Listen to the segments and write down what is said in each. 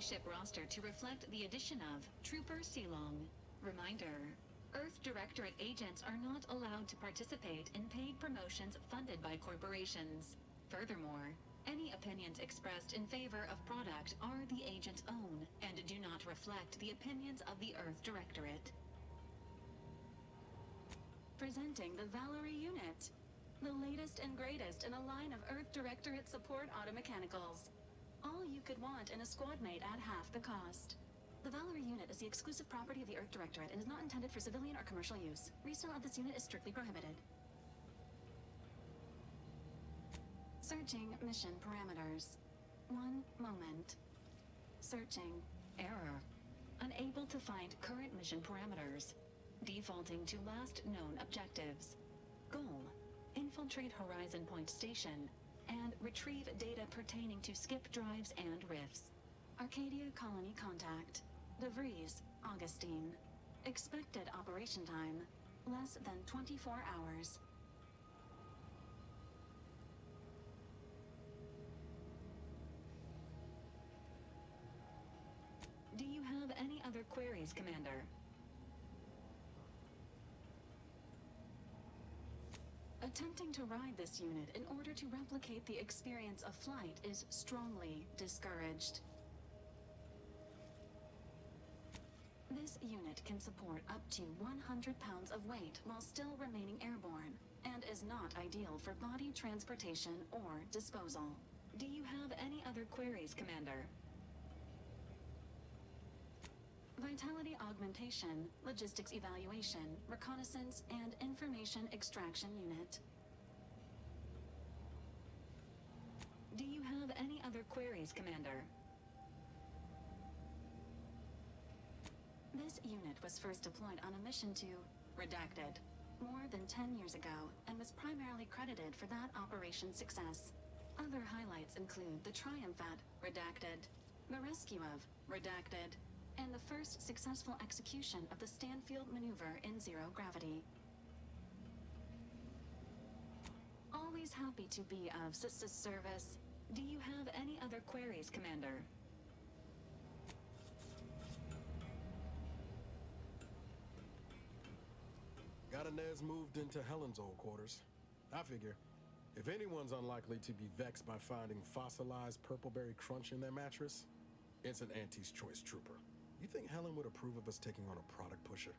ship roster to reflect the addition of Trooper Silong. Reminder: Earth Directorate agents are not allowed to participate in paid promotions funded by corporations. Furthermore, any opinions expressed in favor of product are the agent's own and do not reflect the opinions of the Earth Directorate. Presenting the Valerie unit, the latest and greatest in a line of Earth Directorate support automechanicals. All you could want in a squad mate at half the cost. The Valerie unit is the exclusive property of the Earth Directorate and is not intended for civilian or commercial use. Resale of this unit is strictly prohibited. Searching mission parameters. 1 moment. Searching. Error. Unable to find current mission parameters. Defaulting to last known objectives. Goal: infiltrate Horizon Point Station and retrieve data pertaining to skip drives and rifts. Arcadia Colony Contact. De Vries, Augustine. Expected operation time: less than 24 hours. Do you have any other queries, Commander? Attempting to ride this unit in order to replicate the experience of flight is strongly discouraged. This unit can support up to 100 pounds of weight while still remaining airborne, and is not ideal for body transportation or disposal. Do you have any other queries, Commander? Vitality augmentation, logistics evaluation, reconnaissance, and information extraction unit. Do you have any other queries, Commander? This unit was first deployed on a mission to Redacted more than 10 years ago and was primarily credited for that operation's success. Other highlights include the triumph at Redacted, the rescue of Redacted, and the first successful execution of the Stanfield maneuver in zero gravity. Always happy to be of service. Do you have any other queries, Commander? Got Inez moved into Helen's old quarters. I figure, if anyone's unlikely to be vexed by finding fossilized purpleberry crunch in their mattress, it's an Auntie's Choice trooper. You think Helen would approve of us taking on a product pusher?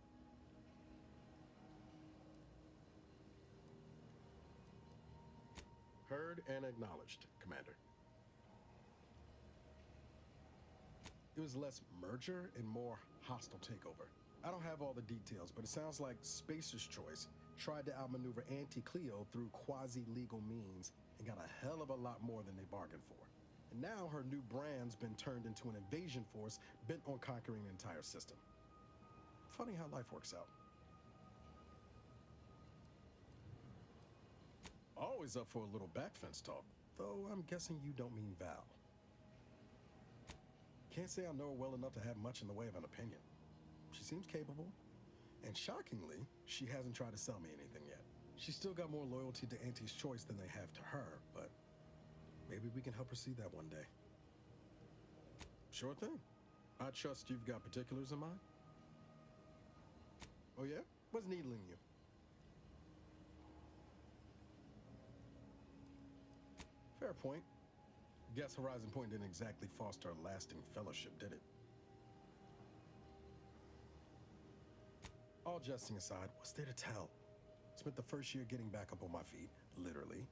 Heard and acknowledged, Commander. It was less merger and more hostile takeover. I don't have all the details, but it sounds like Spacer's Choice tried to outmaneuver Auntie Cleo through quasi-legal means and got a hell of a lot more than they bargained for. And now her new brand's been turned into an invasion force bent on conquering the entire system. Funny how life works out. Always up for a little backfence talk, though I'm guessing you don't mean Val. Can't say I know her well enough to have much in the way of an opinion. She seems capable, and shockingly, she hasn't tried to sell me anything yet. She's still got more loyalty to Auntie's Choice than they have to her, but maybe we can help her see that one day. Sure thing. I trust you've got particulars in mind. Oh yeah? What's needling you? Fair point. Guess Horizon Point didn't exactly foster a lasting fellowship, did it? All jesting aside, what's there to tell? Spent the first year getting back up on my feet, literally.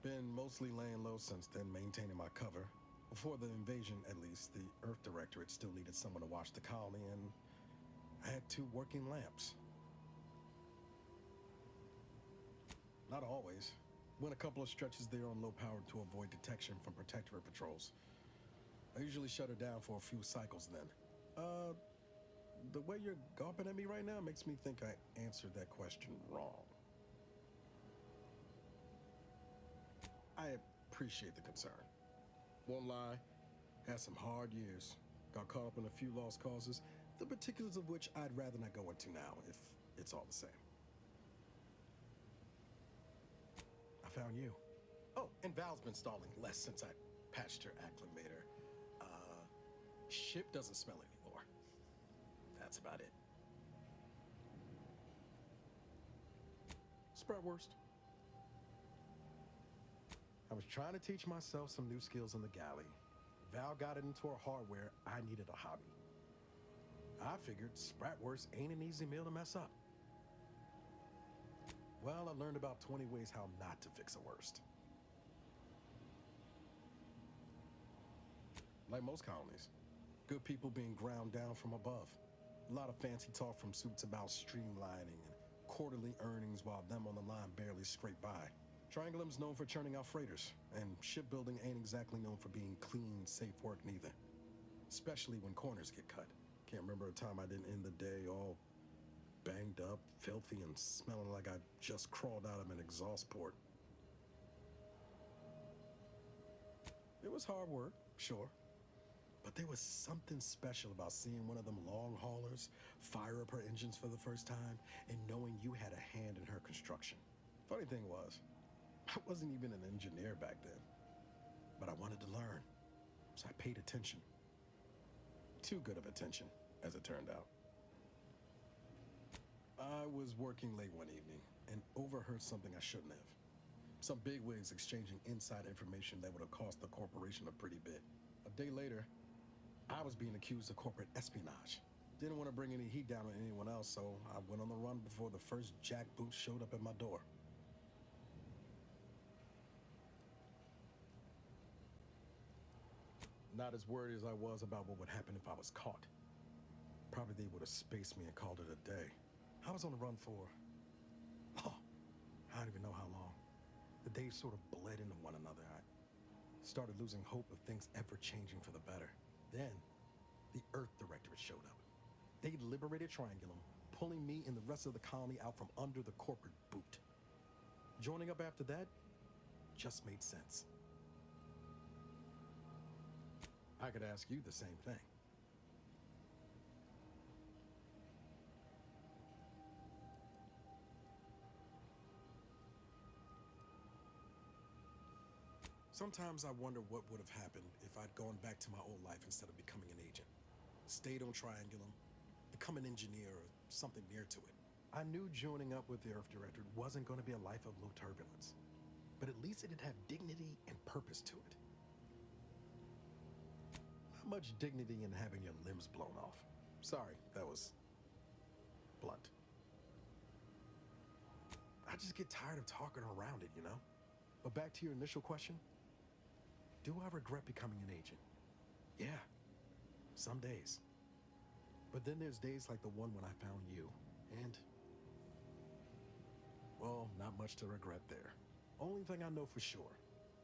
Been mostly laying low since then, maintaining my cover. Before the invasion, at least, the Earth Directorate still needed someone to watch the colony, and I had 2 working lamps. Not always. Went a couple of stretches there on low power to avoid detection from Protectorate patrols. I usually shut her down for a few cycles then. The way you're gawping at me right now makes me think I answered that question wrong. I appreciate the concern. Won't lie, had some hard years. Got caught up in a few lost causes, the particulars of which I'd rather not go into now, if it's all the same. I found you. Oh, and Val's been stalling less since I patched her acclimator. ship doesn't smell anymore. That's about it. Spratwurst. I was trying to teach myself some new skills in the galley. Val got it into her hardware. I needed a hobby. I figured Spratwurst ain't an easy meal to mess up. Well, I learned about 20 ways how not to fix a worst. Like most colonies, good people being ground down from above. A lot of fancy talk from suits about streamlining and quarterly earnings while them on the line barely scrape by. Triangulum's known for churning out freighters, and shipbuilding ain't exactly known for being clean, safe work neither. Especially when corners get cut. Can't remember a time I didn't end the day all banged up, filthy, and smelling like I just crawled out of an exhaust port. It was hard work, sure. But there was something special about seeing one of them long haulers fire up her engines for the first time and knowing you had a hand in her construction. Funny thing was, I wasn't even an engineer back then. But I wanted to learn, so I paid attention. Too good of attention, as it turned out. I was working late one evening and overheard something I shouldn't have. Some bigwigs exchanging inside information that would have cost the corporation a pretty bit. A day later, I was being accused of corporate espionage. Didn't want to bring any heat down on anyone else, so I went on the run before the first jackboot showed up at my door. Not as worried as I was about what would happen if I was caught. Probably they would have spaced me and called it a day. I was on the run for, I don't even know how long. The days sort of bled into one another. I started losing hope of things ever changing for the better. Then, the Earth Directorate showed up. They liberated Triangulum, pulling me and the rest of the colony out from under the corporate boot. Joining up after that just made sense. I could ask you the same thing. Sometimes I wonder what would have happened if I'd gone back to my old life instead of becoming an agent. Stayed on Triangulum, become an engineer or something near to it. I knew joining up with the Earth Directorate wasn't going to be a life of low turbulence, but at least it'd have dignity and purpose to it. Not much dignity in having your limbs blown off. Sorry, that was blunt. I just get tired of talking around it, you know? But back to your initial question. Do I regret becoming an agent? Yeah, some days. But then there's days like the one when I found you, and, well, not much to regret there. Only thing I know for sure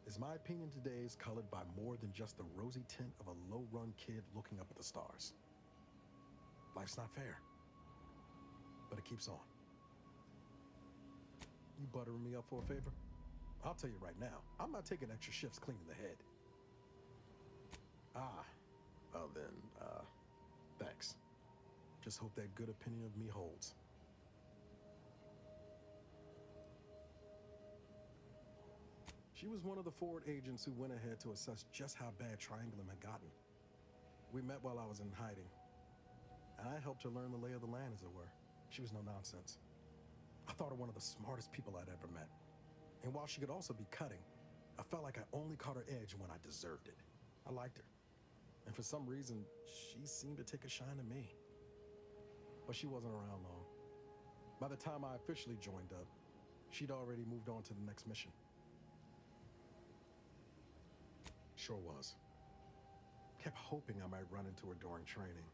is my opinion today is colored by more than just the rosy tint of a low-run kid looking up at the stars. Life's not fair, but it keeps on. You buttering me up for a favor? I'll tell you right now, I'm not taking extra shifts cleaning the head. Well then, thanks. Just hope that good opinion of me holds. She was one of the forward agents who went ahead to assess just how bad Triangulum had gotten. We met while I was in hiding, and I helped her learn the lay of the land, as it were. She was no nonsense. I thought her one of the smartest people I'd ever met. And while she could also be cutting, I felt like I only caught her edge when I deserved it. I liked her. And for some reason, she seemed to take a shine to me. But she wasn't around long. By the time I officially joined up, she'd already moved on to the next mission. Sure was. Kept hoping I might run into her during training.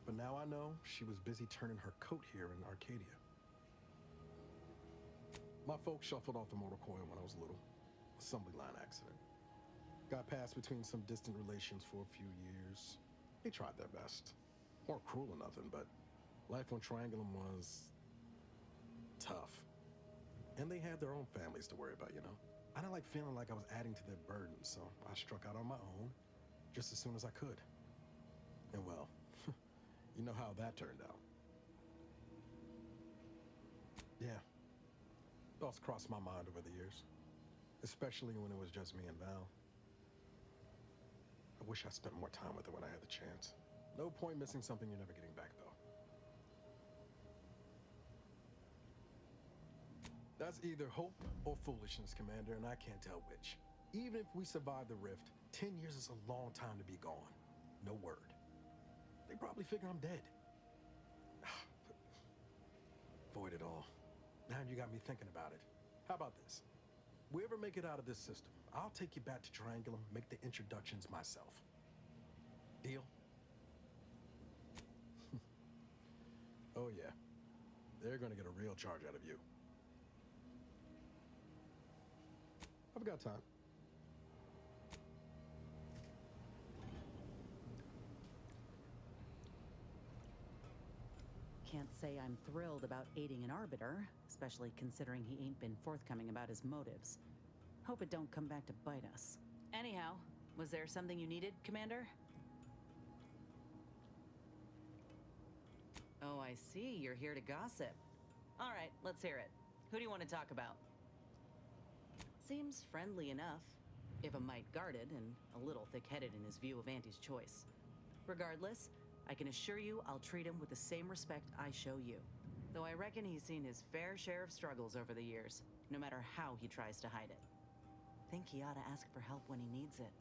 But now I know she was busy turning her coat here in Arcadia. My folks shuffled off the motor coil when I was little. Assembly line accident. Got passed between some distant relations for a few years. They tried their best. Weren't cruel or nothing, but life on Triangulum was tough. And they had their own families to worry about, you know? I didn't like feeling like I was adding to their burden, so I struck out on my own just as soon as I could. And well, you know how that turned out. Yeah. Thoughts crossed my mind over the years, especially when it was just me and Val. I wish I spent more time with her when I had the chance. No point missing something you're never getting back, though. That's either hope or foolishness, Commander, and I can't tell which. Even if we survive the rift, 10 years is a long time to be gone. No word. They probably figure I'm dead. Void it all. Now you got me thinking about it. How about this? We ever make it out of this system, I'll take you back to Triangulum, make the introductions myself. Deal? Oh yeah. They're gonna get a real charge out of you. I've got time. Can't say I'm thrilled about aiding an arbiter, especially considering he ain't been forthcoming about his motives. Hope it don't come back to bite us. Anyhow, was there something you needed, Commander? Oh, I see. You're here to gossip. All right, let's hear it. Who do you want to talk about? Seems friendly enough, if a mite guarded and a little thick-headed in his view of Auntie's choice. Regardless, I can assure you I'll treat him with the same respect I show you. Though I reckon he's seen his fair share of struggles over the years, no matter how he tries to hide it. Think he ought to ask for help when he needs it.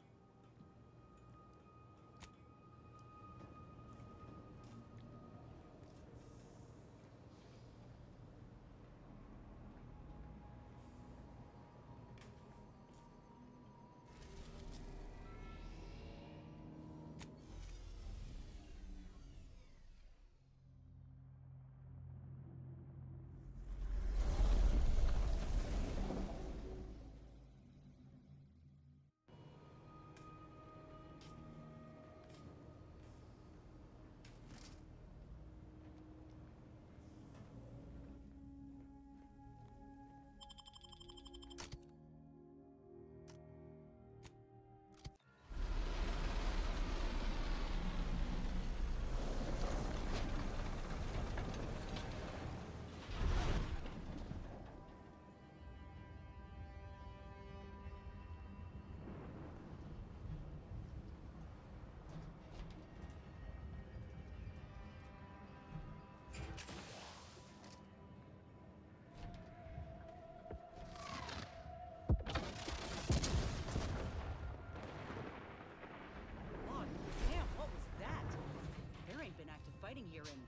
Fighting here in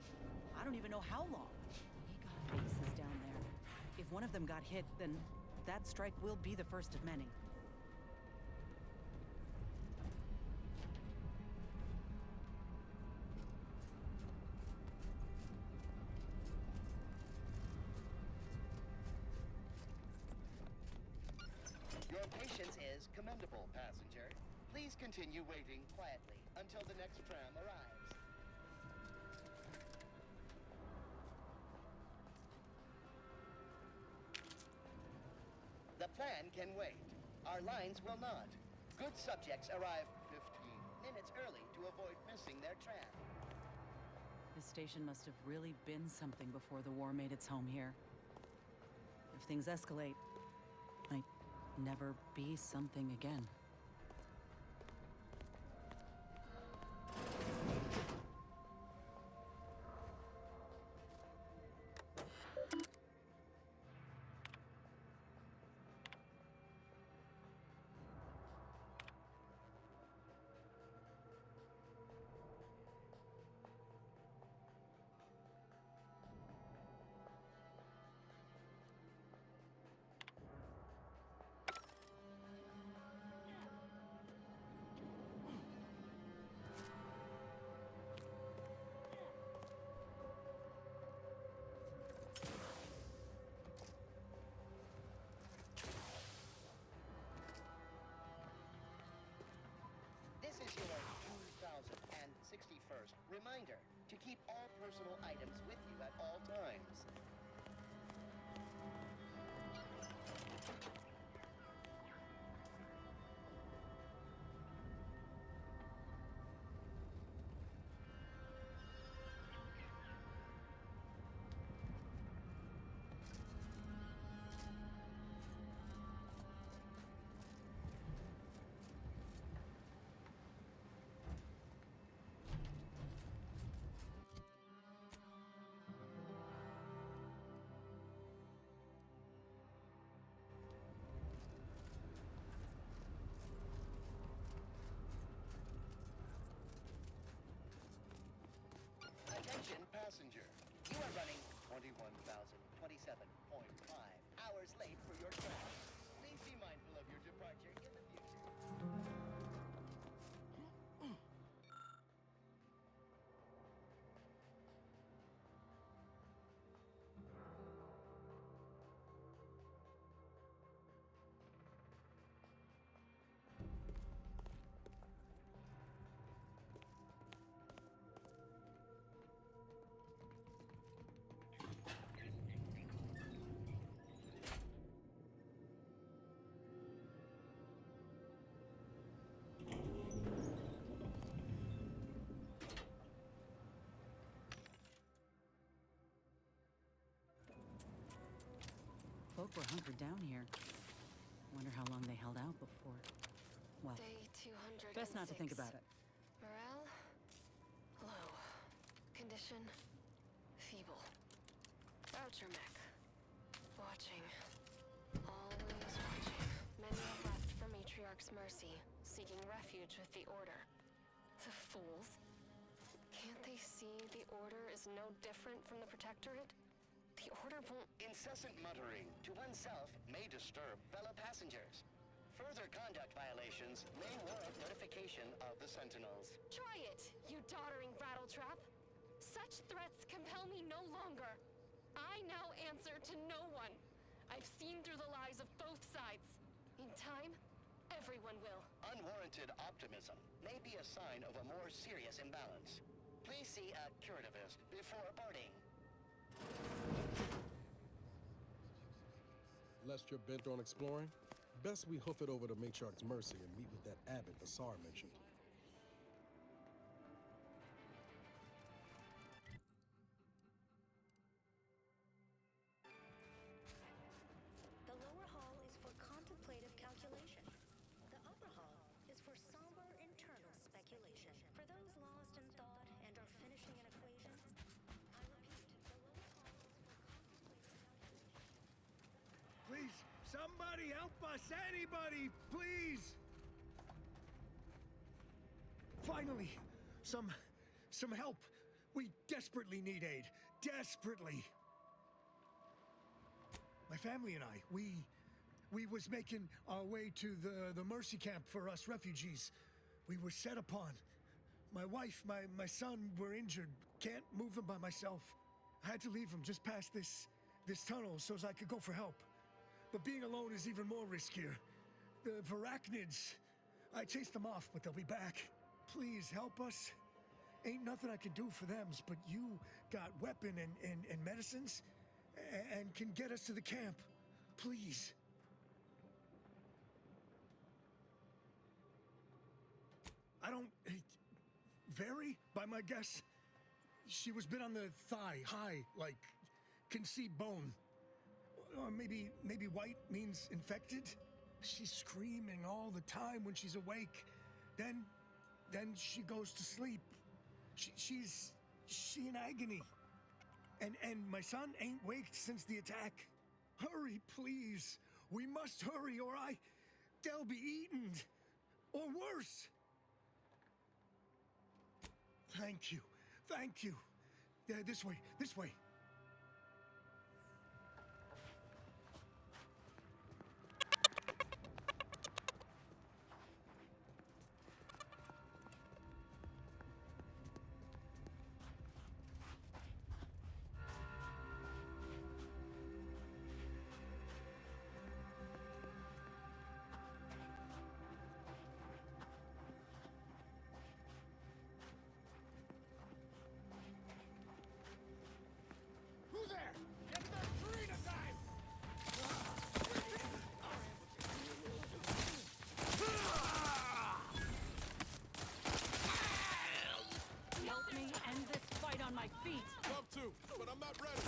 I don't even know how long. We got bases down there. If one of them got hit, then that strike will be the first of many. Your patience is commendable, passenger. Please continue waiting quietly until the next tram arrives. The plan can wait. Our lines will not. Good subjects arrive 15 minutes early to avoid missing their tram. This station must have really been something before the war made its home here. If things escalate, might never be something again. This is your 2061st reminder to keep all personal items with you at all times. 31,027.5 hours late for your travel. Please be mindful of your departure in the future. Folk were hunkered down here. Wonder how long they held out before. Well, Day 206. best not to think about it. Morale? Low. Condition? Feeble. Voucher mech. Watching. Always watching. Many have left for Matriarch's mercy, seeking refuge with the Order. The fools. Can't they see the Order is no different from the Protectorate? The Order won't... Incessant muttering to oneself may disturb fellow passengers. Further conduct violations may warrant notification of the Sentinels. Try it, you doddering rattletrap! Such threats compel me no longer. I now answer to no one. I've seen through the lies of both sides. In time, everyone will. Unwarranted optimism may be a sign of a more serious imbalance. Please see a curativist before boarding. Lest you're bent on exploring, best we hoof it over to Matriarch's mercy and meet with that abbot Asar mentioned. The lower hall is for contemplative calculation. The upper hall is for somber internal speculation. For those lost in thought and are finishing an equation, I repeat, the lower hall is for contemplative calculation. Please, somebody help us! Anybody, please! Finally, some help. We desperately need aid. Desperately. My family and I, we was making our way to the mercy camp for us refugees. We were set upon. My wife, my son were injured. Can't move them by myself. I had to leave them just past this tunnel so as I could go for help. But being alone is even more riskier. The Varachnids, I chased them off, but they'll be back. Please help us. Ain't nothing I can do for them, but you got weapon and medicines and can get us to the camp. Please. I don't... Very, by my guess, she was bit on the thigh, high, like, can see bone. Or maybe white means infected? She's screaming all the time when she's awake. Then she goes to sleep. She's in agony. And my son ain't waked since the attack. Hurry, please. We must hurry or they'll be eaten. Or worse. Thank you. Thank you. This way. Who's there? Get the Traitor time! Help me end this fight on my feet! Love to, but I'm not ready.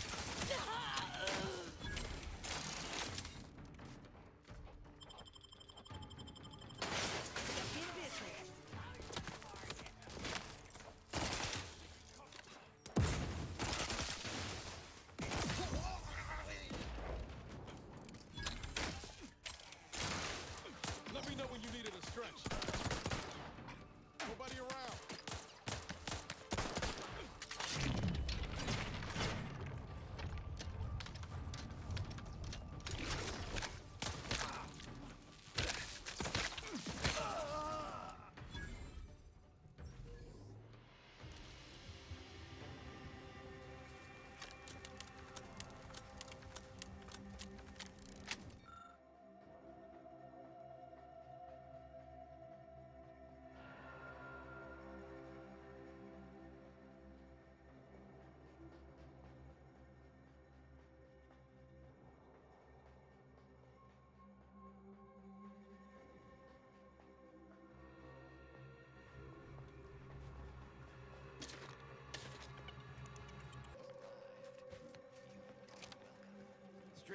Let me know when you needed a stretch. Nobody around.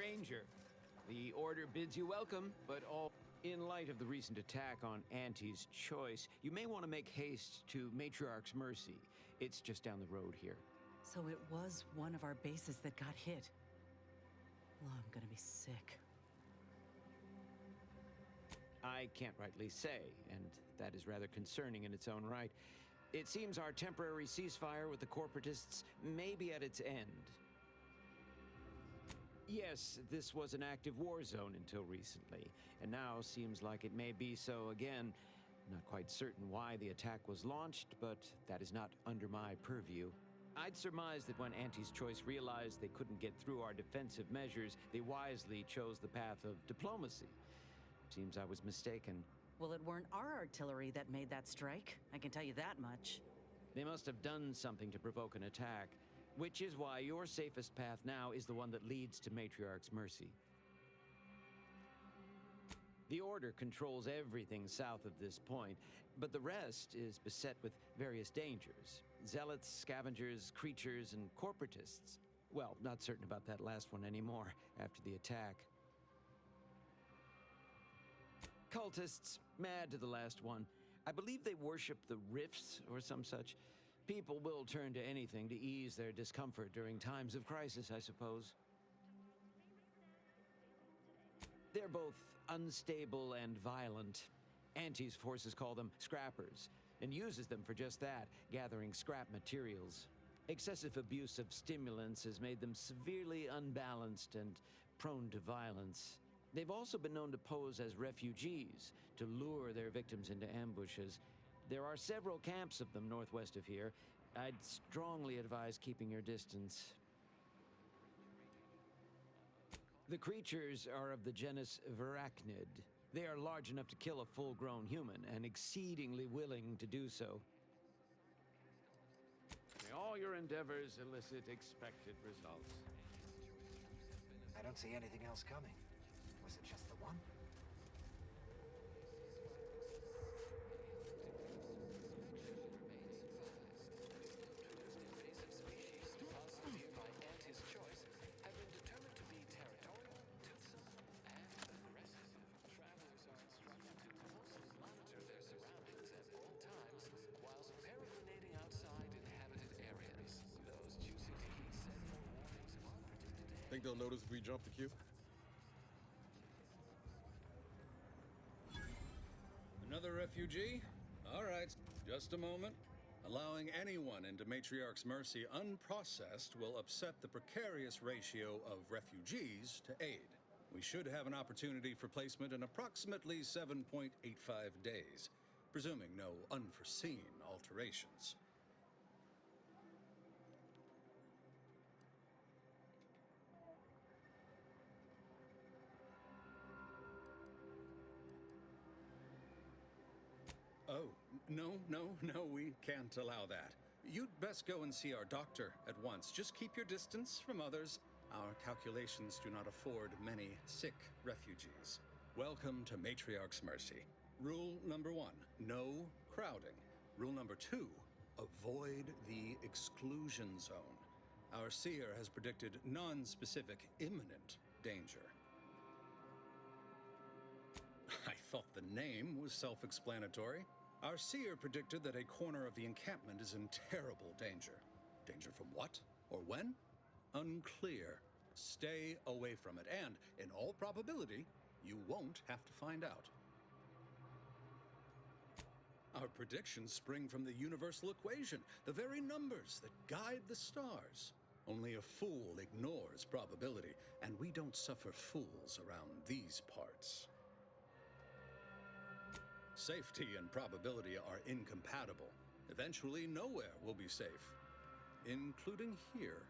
stranger. The Order bids you welcome, but all in light of the recent attack on Auntie's Choice, you may want to make haste to Matriarch's Mercy. It's just down the road here. So it was one of our bases that got hit. Oh, I'm gonna be sick. I can't rightly say, and that is rather concerning in its own right. It seems our temporary ceasefire with the corporatists may be at its end. Yes, this was an active war zone until recently, and now seems like it may be so again. Not quite certain why the attack was launched, but that is not under my purview. I'd surmise that when Auntie's Choice realized they couldn't get through our defensive measures, they wisely chose the path of diplomacy. Seems I was mistaken. Well, it weren't our artillery that made that strike. I can tell you that much. They must have done something to provoke an attack, which is why your safest path now is the one that leads to Matriarch's Mercy. The Order controls everything south of this point, but the rest is beset with various dangers. Zealots, scavengers, creatures, and corporatists. Well, not certain about that last one anymore after the attack. Cultists, mad to the last one. I believe they worship the rifts or some such. People will turn to anything to ease their discomfort during times of crisis, I suppose. They're both unstable and violent. Auntie's forces call them scrappers, and uses them for just that, gathering scrap materials. Excessive abuse of stimulants has made them severely unbalanced and prone to violence. They've also been known to pose as refugees, to lure their victims into ambushes. There are several camps of them northwest of here. I'd strongly advise keeping your distance. The creatures are of the genus Verachnid. They are large enough to kill a full-grown human, and exceedingly willing to do so. May all your endeavors elicit expected results. I don't see anything else coming. Was it just the one? Think they'll notice if we jump the queue? Another refugee? All right, just a moment. Allowing anyone into Matriarch's Mercy unprocessed will upset the precarious ratio of refugees to aid. We should have an opportunity for placement in approximately 7.85 days, presuming no unforeseen alterations. Oh, no, we can't allow that. You'd best go and see our doctor at once. Just keep your distance from others. Our calculations do not afford many sick refugees. Welcome to Matriarch's Mercy. Rule number 1, no crowding. Rule number 2, avoid the exclusion zone. Our seer has predicted non-specific imminent danger. I thought the name was self-explanatory. Our seer predicted that a corner of the encampment is in terrible danger. Danger from what? Or when? Unclear. Stay away from it, and, in all probability, you won't have to find out. Our predictions spring from the universal equation, the very numbers that guide the stars. Only a fool ignores probability, and we don't suffer fools around these parts. Safety and probability are incompatible. Eventually, nowhere will be safe, including here.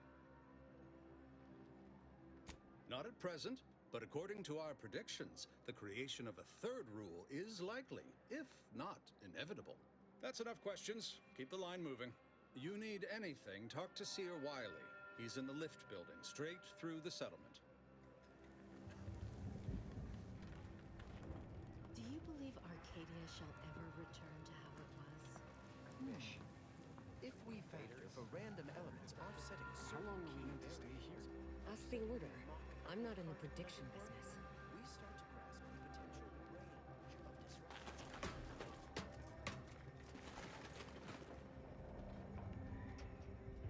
Not at present, but according to our predictions, the creation of a third rule is likely, if not inevitable. That's enough questions. Keep the line moving. You need anything, talk to Seer Wiley. He's in the lift building, straight through the settlement. Do you believe Arcadia shall ever return to how it was? Mish, if we factor for random elements offsetting certain key variables, Ask the Order. I'm not in the prediction business. We start to grasp the potential range of disruption.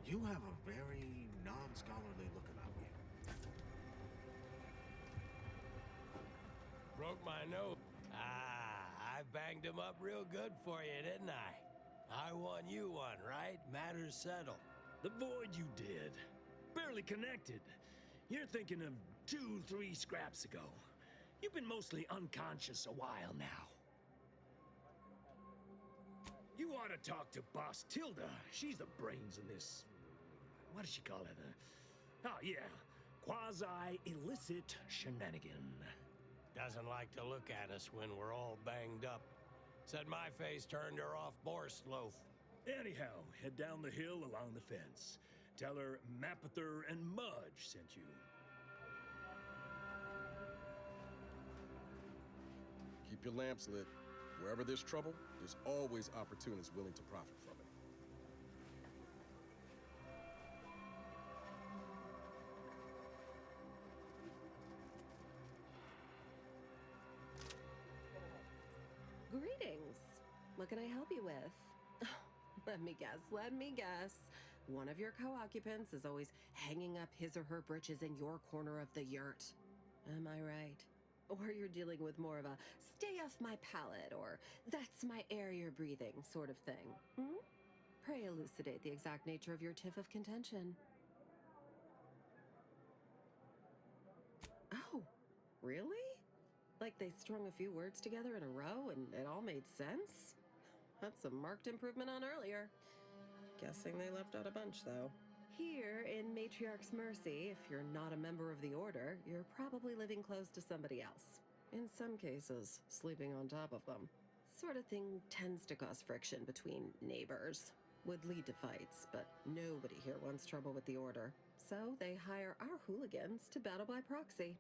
You have a very non-scholarly look about you. Broke my nose. I banged him up real good for you, didn't I? I won, you won, right? Matters settled. The void you did. Barely connected. You're thinking of 2-3 scraps ago. You've been mostly unconscious a while now. You ought to talk to Boss Tilda. She's the brains in this... What does she call it? Oh, yeah. Quasi-illicit shenanigan. Doesn't like to look at us when we're all banged up. Said my face turned her off Borst loaf. Anyhow, head down the hill along the fence. Tell her Mapother and Mudge sent you. Keep your lamps lit. Wherever there's trouble, there's always opportunists willing to profit from it. Greetings. What can I help you with? Let me guess. One of your co-occupants is always hanging up his or her britches in your corner of the yurt. Am I right? Or you're dealing with more of a stay off my palate or that's my air you're breathing sort of thing. Hmm? Pray elucidate the exact nature of your tiff of contention. Oh, really? Like they strung a few words together in a row and it all made sense? That's a marked improvement on earlier. Guessing they left out a bunch, though. Here in Matriarch's Mercy, if you're not a member of the Order, you're probably living close to somebody else. In some cases, sleeping on top of them. Sort of thing tends to cause friction between neighbors. Would lead to fights, but nobody here wants trouble with the Order. So they hire our hooligans to battle by proxy.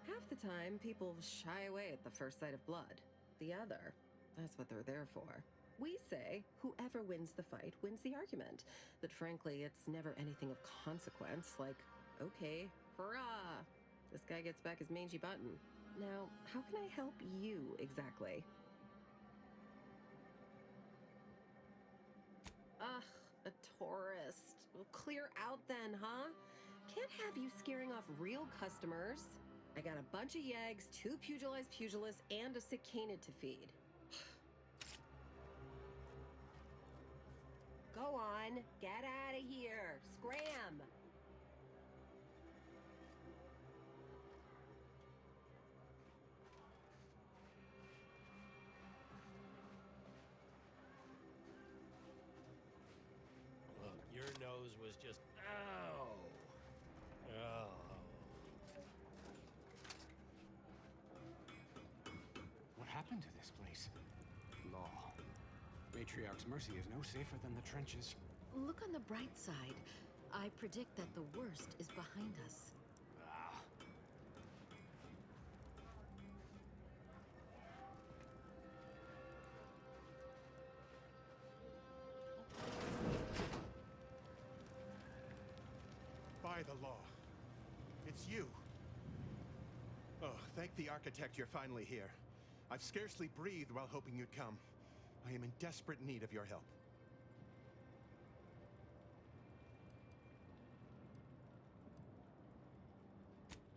Half the time, people shy away at the first sight of blood. The other, that's what they're there for. We say, whoever wins the fight wins the argument. But frankly, it's never anything of consequence, like, okay, hurrah! This guy gets back his mangy button. Now, how can I help you exactly? Ugh, a tourist. Well, clear out then, huh? Can't have you scaring off real customers. I got a bunch of yeggs, 2 pugilized pugilists, and a cicanid to feed. Go on, get out of here. Scram! Look, your nose was just... Ow! Oh. What happened to this place? Law. Matriarch's Mercy is no safer than the trenches. Look on the bright side. I predict that the worst is behind us. Ah. By the law. It's you. Oh, thank the architect you're finally here. I've scarcely breathed while hoping you'd come. I am in desperate need of your help.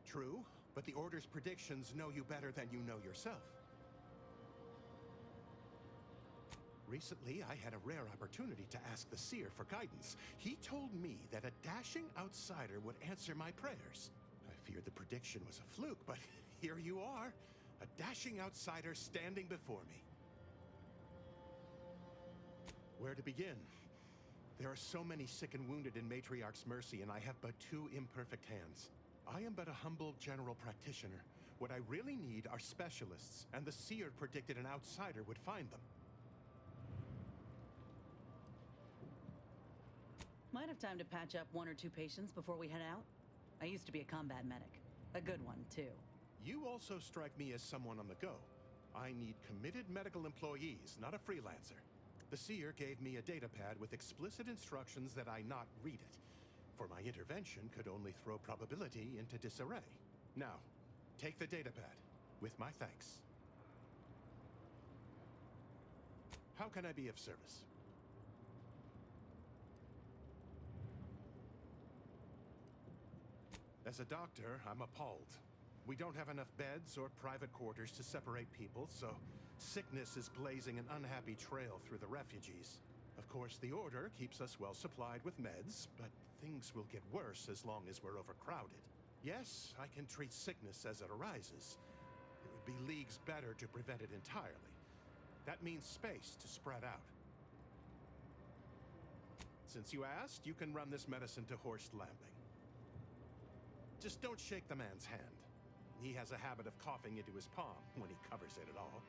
True, but the Order's predictions know you better than you know yourself. Recently, I had a rare opportunity to ask the Seer for guidance. He told me that a dashing outsider would answer my prayers. I feared the prediction was a fluke, but here you are. A dashing outsider standing before me. Where to begin? There are so many sick and wounded in Matriarch's Mercy, and I have but 2 imperfect hands. I am but a humble general practitioner. What I really need are specialists, and the Seer predicted an outsider would find them. Might have time to patch up 1 or 2 patients before we head out. I used to be a combat medic. A good one, too. You also strike me as someone on the go. I need committed medical employees, not a freelancer. The Seer gave me a data pad with explicit instructions that I not read it. for my intervention could only throw probability into disarray. Now, take the datapad, with my thanks. How can I be of service? As a doctor, I'm appalled. We don't have enough beds or private quarters to separate people, so sickness is blazing an unhappy trail through the refugees. Of course, the Order keeps us well supplied with meds, but things will get worse as long as we're overcrowded. Yes, I can treat sickness as it arises. It would be leagues better to prevent it entirely. That means space to spread out. Since you asked, you can run this medicine to Horst Lambing. Just don't shake the man's hand. He has a habit of coughing into his palm when he covers it at all.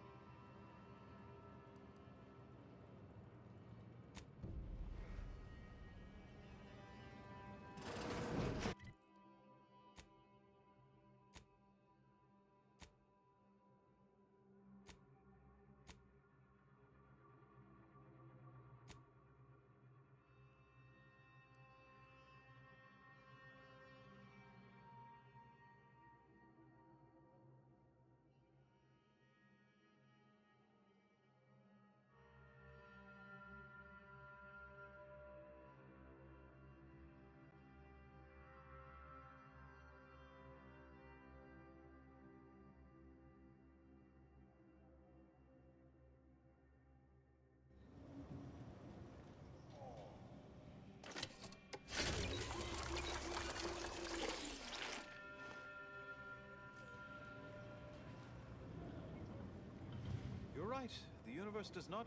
You're right. The universe does not...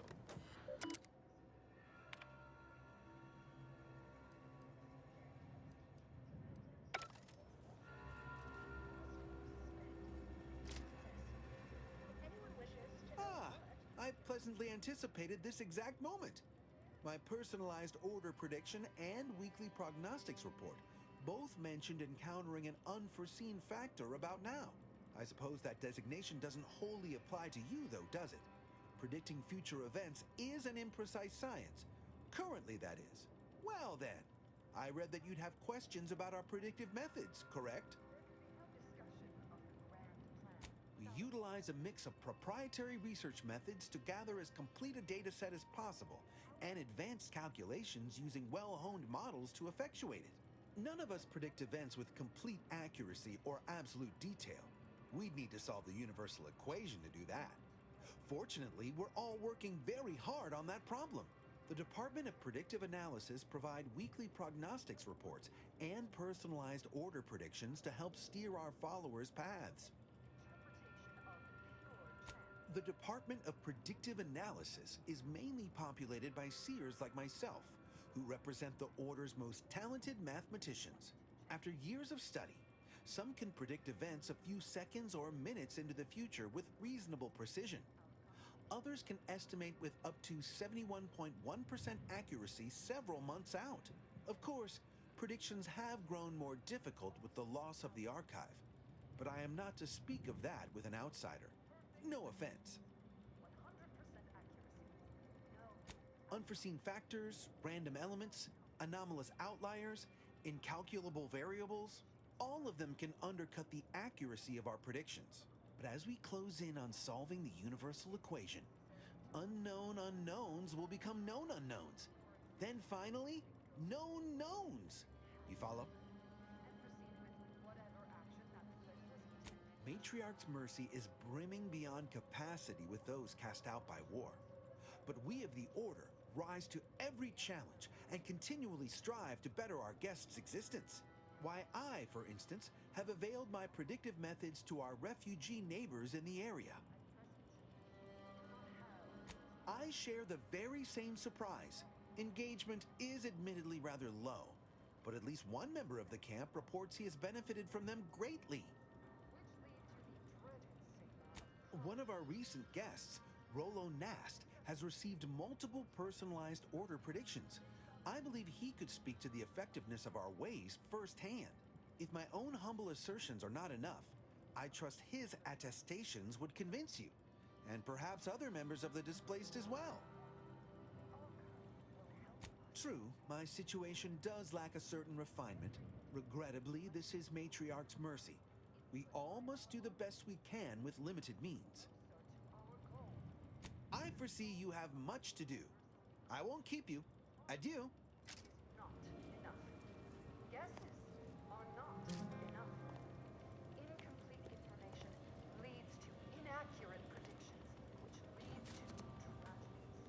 I pleasantly anticipated this exact moment. My personalized order prediction and weekly prognostics report both mentioned encountering an unforeseen factor about now. I suppose that designation doesn't wholly apply to you, though, does it? Predicting future events is an imprecise science. Currently, that is. Well, then. I read that you'd have questions about our predictive methods, correct? We utilize a mix of proprietary research methods to gather as complete a data set as possible, and advanced calculations using well-honed models to effectuate it. None of us predict events with complete accuracy or absolute detail. We'd need to solve the universal equation to do that. Fortunately, we're all working very hard on that problem. The Department of Predictive Analysis provide weekly prognostics reports and personalized order predictions to help steer our followers' paths. The Department of Predictive Analysis is mainly populated by seers like myself, who represent the Order's most talented mathematicians. After years of study, some can predict events a few seconds or minutes into the future with reasonable precision. Others can estimate with up to 71.1% accuracy several months out. Of course, predictions have grown more difficult with the loss of the archive, but I am not to speak of that with an outsider. No offense. Unforeseen factors, random elements, anomalous outliers, incalculable variables, all of them can undercut the accuracy of our predictions. But as we close in on solving the universal equation, unknown unknowns will become known unknowns. Then finally, known knowns. You follow? Matriarch's mercy is brimming beyond capacity with those cast out by war. But we of the Order rise to every challenge and continually strive to better our guests' existence. Why, I, for instance, have availed my predictive methods to our refugee neighbors in the area. I share the very same surprise. Engagement is admittedly rather low, but at least one member of the camp reports he has benefited from them greatly. One of our recent guests, Rollo Nast, has received multiple personalized order predictions. I believe he could speak to the effectiveness of our ways firsthand. If my own humble assertions are not enough, I trust his attestations would convince you, and perhaps other members of the displaced as well. True, my situation does lack a certain refinement. Regrettably, this is Matriarch's mercy. We all must do the best we can with limited means. I foresee you have much to do. I won't keep you. Adieu. Not enough. Guesses are not enough. Incomplete information leads to inaccurate predictions, which lead to tragedies.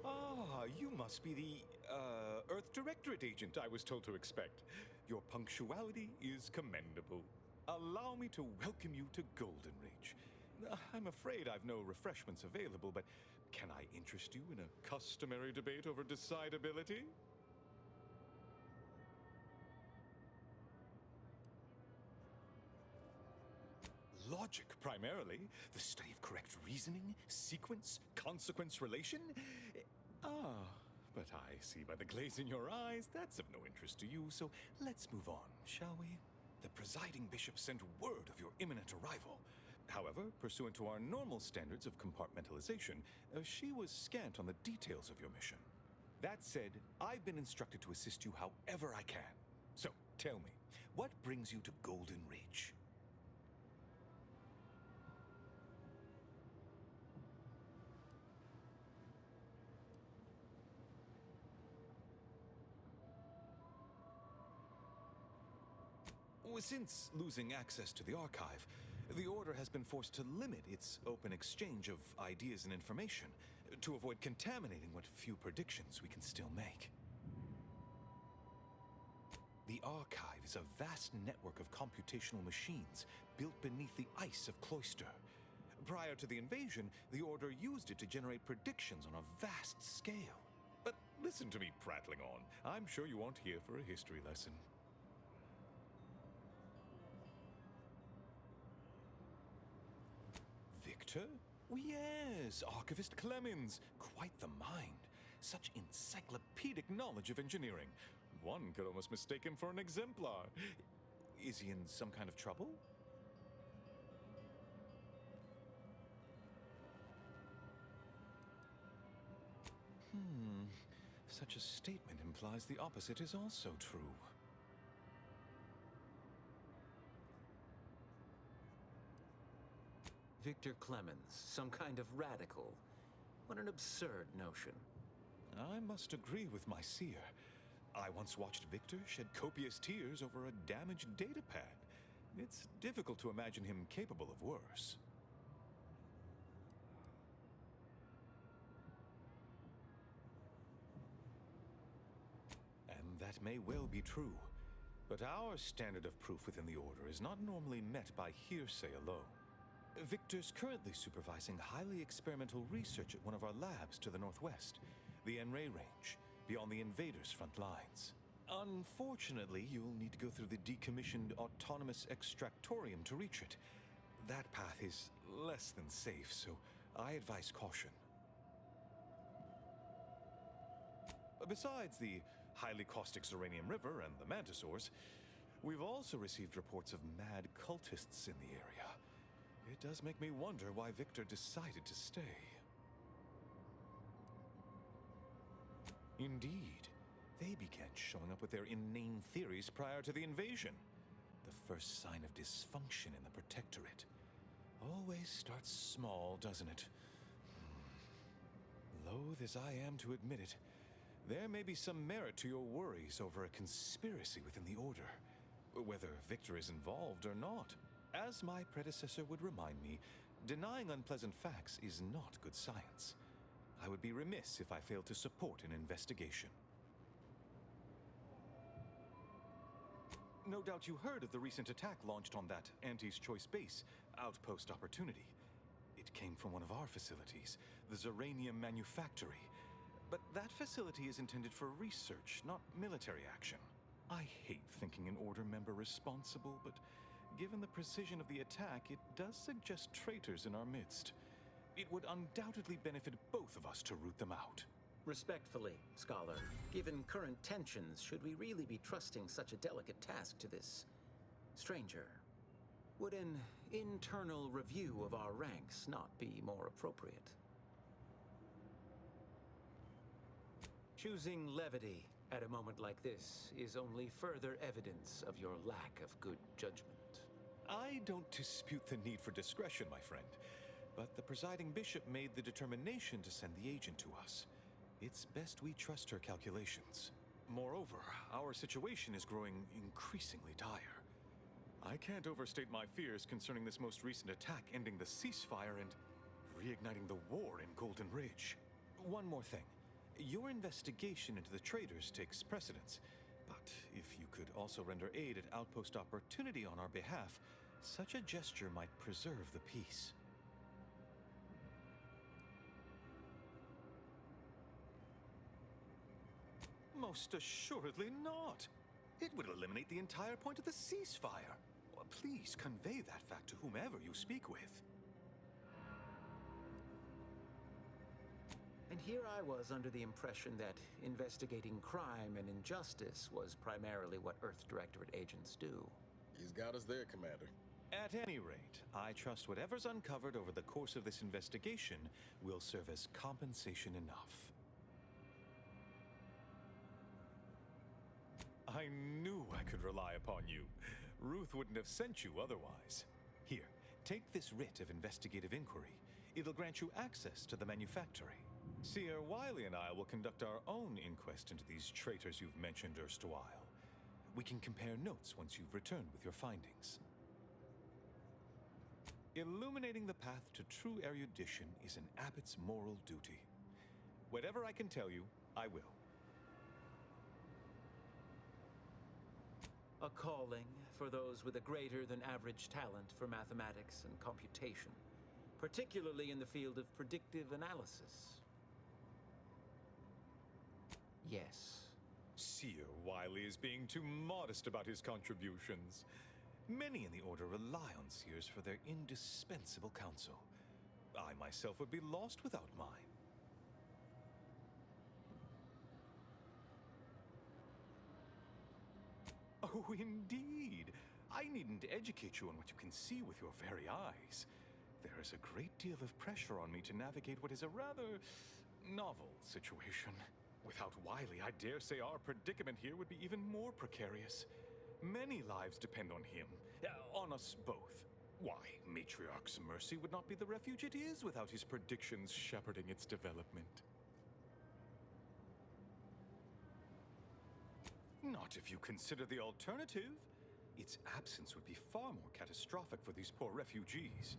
Ah, you must be the, Earth Directorate Agent I was told to expect. Your punctuality is commendable. Allow me to welcome you to Golden Ridge. I'm afraid I've no refreshments available, but can I interest you in a customary debate over decidability? Logic, primarily. The study of correct reasoning, sequence, consequence relation. Ah, but I see by the glaze in your eyes that's of no interest to you, so let's move on, shall we? The presiding bishop sent word of your imminent arrival. However, pursuant to our normal standards of compartmentalization, she was scant on the details of your mission. That said, I've been instructed to assist you however I can. So, tell me, what brings you to Golden Ridge? Since losing access to the archive, the Order has been forced to limit its open exchange of ideas and information to avoid contaminating what few predictions we can still make. The archive is a vast network of computational machines built beneath the ice of Cloister. Prior to the invasion, the Order used it to generate predictions on a vast scale. But listen to me prattling on. I'm sure you aren't here for a history lesson. Victor? Yes, Archivist Clemens. Quite the mind. Such encyclopedic knowledge of engineering. One could almost mistake him for an exemplar. Is he in some kind of trouble? Such a statement implies the opposite is also true. Victor Clemens, some kind of radical. What an absurd notion. I must agree with my seer. I once watched Victor shed copious tears over a damaged datapad. It's difficult to imagine him capable of worse. And that may well be true. But our standard of proof within the Order is not normally met by hearsay alone. Victor's currently supervising highly experimental research at one of our labs to the northwest, the Enray Range, beyond the invaders' front lines. Unfortunately, you'll need to go through the decommissioned autonomous extractorium to reach it. That path is less than safe, so I advise caution. Besides the highly caustic Xeranium River and the Mantisaurs, we've also received reports of mad cultists in the area. It does make me wonder why Victor decided to stay. Indeed, they began showing up with their inane theories prior to the invasion. the first sign of dysfunction in the Protectorate. Always starts small, doesn't it? Loath as I am to admit it, there may be some merit to your worries over a conspiracy within the Order, whether Victor is involved or not. As my predecessor would remind me, denying unpleasant facts is not good science. I would be remiss if I failed to support an investigation. No doubt you heard of the recent attack launched on that Auntie's Choice base, Outpost Opportunity. It came from one of our facilities, the Zeranium Manufactory. But that facility is intended for research, not military action. I hate thinking an Order member responsible, but given the precision of the attack, it does suggest traitors in our midst. It would undoubtedly benefit both of us to root them out. Respectfully, Scholar, given current tensions, should we really be trusting such a delicate task to this stranger? Would an internal review of our ranks not be more appropriate? Choosing levity at a moment like this is only further evidence of your lack of good judgment. I don't dispute the need for discretion, my friend, but the presiding bishop made the determination to send the agent to us. It's best we trust her calculations. Moreover, our situation is growing increasingly dire. I can't overstate my fears concerning this most recent attack ending the ceasefire and reigniting the war in Golden Ridge. One more thing. Your investigation into the traitors takes precedence, but if you could also render aid at Outpost Opportunity on our behalf, such a gesture might preserve the peace. Most assuredly not. It would eliminate the entire point of the ceasefire. Please convey that fact to whomever you speak with. And here I was under the impression that investigating crime and injustice was primarily what Earth Directorate agents do. He's got us there, Commander. At any rate, I trust whatever's uncovered over the course of this investigation will serve as compensation enough. I knew I could rely upon you. Ruth wouldn't have sent you otherwise. Here, take this writ of investigative inquiry. It'll grant you access to the manufactory. Seer Wiley and I will conduct our own inquest into these traitors you've mentioned erstwhile. We can compare notes once you've returned with your findings. Illuminating the path to true erudition is an abbot's moral duty. Whatever I can tell you, I will. A calling for those with a greater than average talent for mathematics and computation, particularly in the field of predictive analysis. Yes. Seer Wiley is being too modest about his contributions. Many in the Order rely on Seers for their indispensable counsel. I myself would be lost without mine. Oh, indeed. I needn't educate you on what you can see with your very eyes. There is a great deal of pressure on me to navigate what is a rather novel situation. Without Wiley, I dare say our predicament here would be even more precarious. Many lives depend on him, on us both. Why, Matriarch's Mercy would not be the refuge it is without his predictions shepherding its development. Not if you consider the alternative. Its absence would be far more catastrophic for these poor refugees.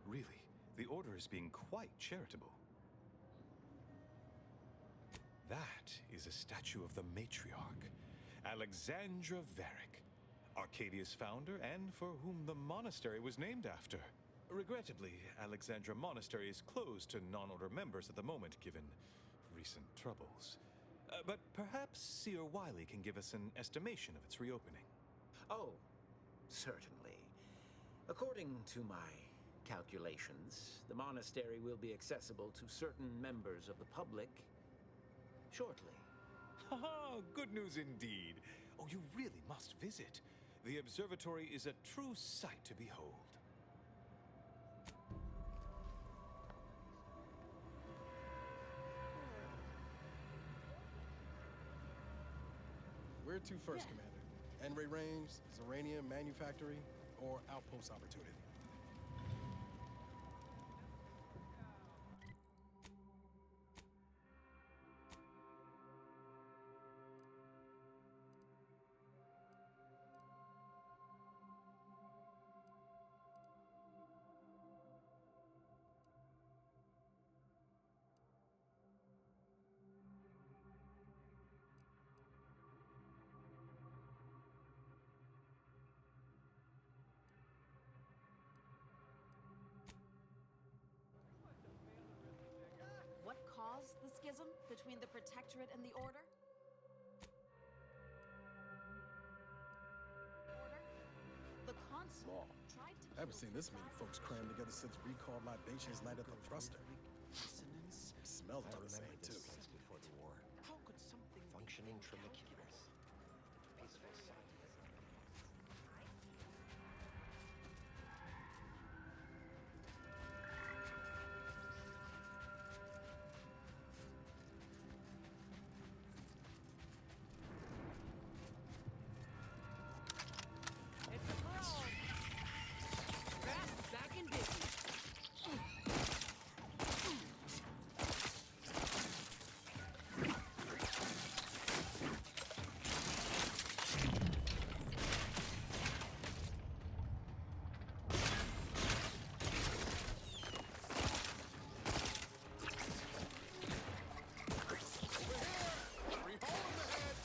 Really, the Order is being quite charitable. That is a statue of the matriarch, Alexandra Varick, Arcadia's founder and for whom the monastery was named after. Regrettably, Alexandra Monastery is closed to non-Order members at the moment, given recent troubles. But perhaps Seer Wiley can give us an estimation of its reopening. Oh, certainly. According to my calculations, the monastery will be accessible to certain members of the public shortly. Haha, good news indeed. Oh, you really must visit. The observatory is a true sight to behold. Where to first, Commander? N-ray range, Zeranium manufactory, or outpost opportunity. What caused the schism between the Protectorate and the Order? The Consul tried to I haven't seen this many folks crammed together since recall libations night at the thruster. Smells about the same, too. Before the war. How could something functioning tramaculus? Peaceful science. It's a brawl. Grass is back in business.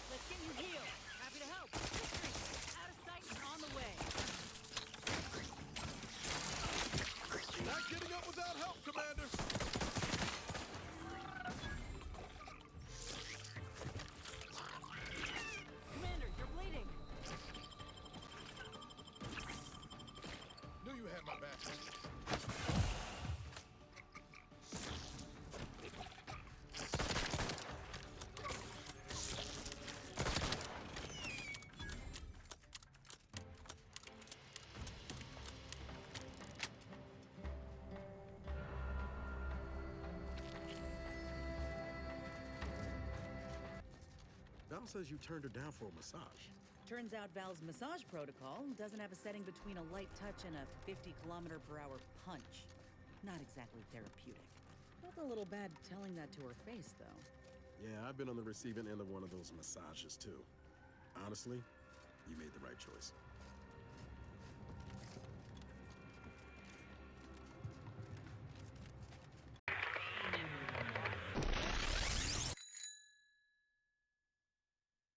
Let's get you healed. Happy to help. Victory. Out of sight and on the way. Not getting up without help, Commander! Commander, you're bleeding. Knew you had my back. Val says you turned her down for a massage. Turns out Val's massage protocol doesn't have a setting between a light touch and a 50-kilometer-per-hour punch. Not exactly therapeutic. Felt a little bad telling that to her face, though. Yeah, I've been on the receiving end of one of those massages, too. Honestly, you made the right choice.